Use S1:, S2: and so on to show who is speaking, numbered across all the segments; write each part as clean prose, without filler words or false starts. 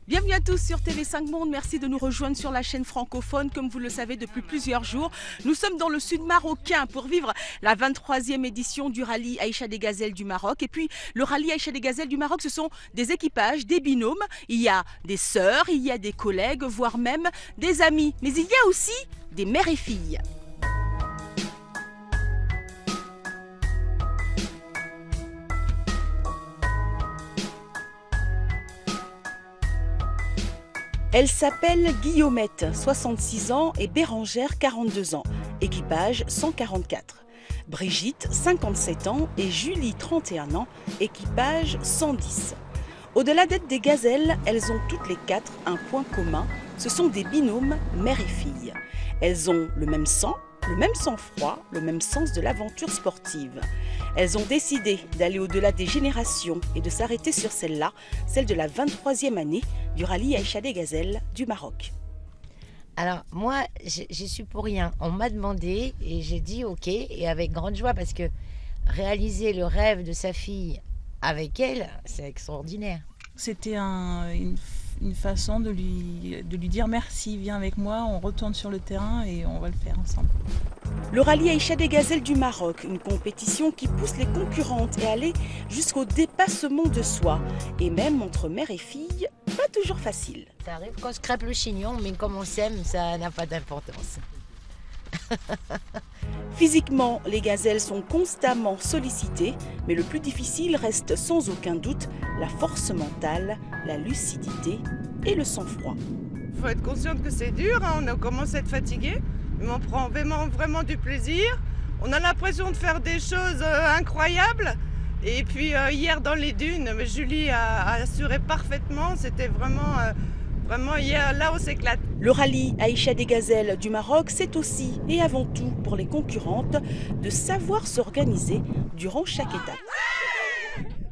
S1: Bienvenue à tous sur TV5 Monde, merci de nous rejoindre sur la chaîne francophone. Comme vous le savez depuis plusieurs jours, nous sommes dans le sud marocain pour vivre la 23e édition du rallye Aïcha des Gazelles du Maroc. Et puis le rallye Aïcha des Gazelles du Maroc, ce sont des équipages, des binômes, il y a des sœurs, il y a des collègues, voire même des amis. Mais il y a aussi des mères et filles. Elle s'appelle Guillaumette, 66 ans, et Bérangère, 42 ans. Équipage 144. Brigitte, 57 ans, et Julie, 31 ans. Équipage 110. Au-delà d'être des gazelles, elles ont toutes les quatre un point commun. Ce sont des binômes mère et fille. Elles ont le même sang, le même sang-froid, le même sens de l'aventure sportive. Elles ont décidé d'aller au-delà des générations et de s'arrêter sur celle-là, celle de la 23e année du rallye Aïcha des Gazelles du Maroc.
S2: Alors moi, j'y suis pour rien. On m'a demandé et j'ai dit ok, et avec grande joie, parce que réaliser le rêve de sa fille avec elle, c'est extraordinaire.
S3: C'était une façon de lui dire merci, viens avec moi, on retourne sur le terrain et on va le faire ensemble.
S1: Le rallye Aïcha des Gazelles du Maroc, une compétition qui pousse les concurrentes et aller jusqu'au dépassement de soi. Et même entre mère et fille, pas toujours facile.
S2: Ça arrive qu'on se crêpe le chignon, mais comme on s'aime, ça n'a pas d'importance.
S1: Physiquement, les gazelles sont constamment sollicitées, mais le plus difficile reste sans aucun doute la force mentale, la lucidité et le sang-froid.
S4: Il faut être consciente que c'est dur, hein, on commence à être fatigué, mais on prend vraiment du plaisir. On a l'impression de faire des choses incroyables. Et puis hier dans les dunes, Julie a assuré parfaitement, c'était vraiment hier, là on s'éclate.
S1: Le rallye Aïcha des Gazelles du Maroc, c'est aussi et avant tout pour les concurrentes de savoir s'organiser durant chaque étape.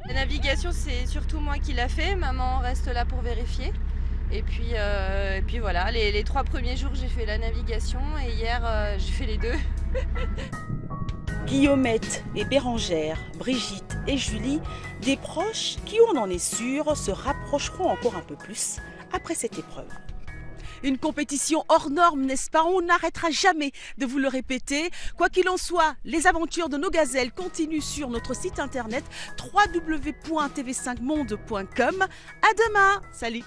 S5: La navigation, c'est surtout moi qui l'a fait, maman reste là pour vérifier. Et puis voilà, les 3 premiers jours j'ai fait la navigation et hier j'ai fait les 2.
S1: Guillaumette et Bérangère, Brigitte et Julie, des proches qui, on en est sûr, se rapprocheront encore un peu plus après cette épreuve. Une compétition hors norme, n'est-ce pas? On n'arrêtera jamais de vous le répéter. Quoi qu'il en soit, les aventures de nos gazelles continuent sur notre site internet www.tv5monde.com. À demain, salut!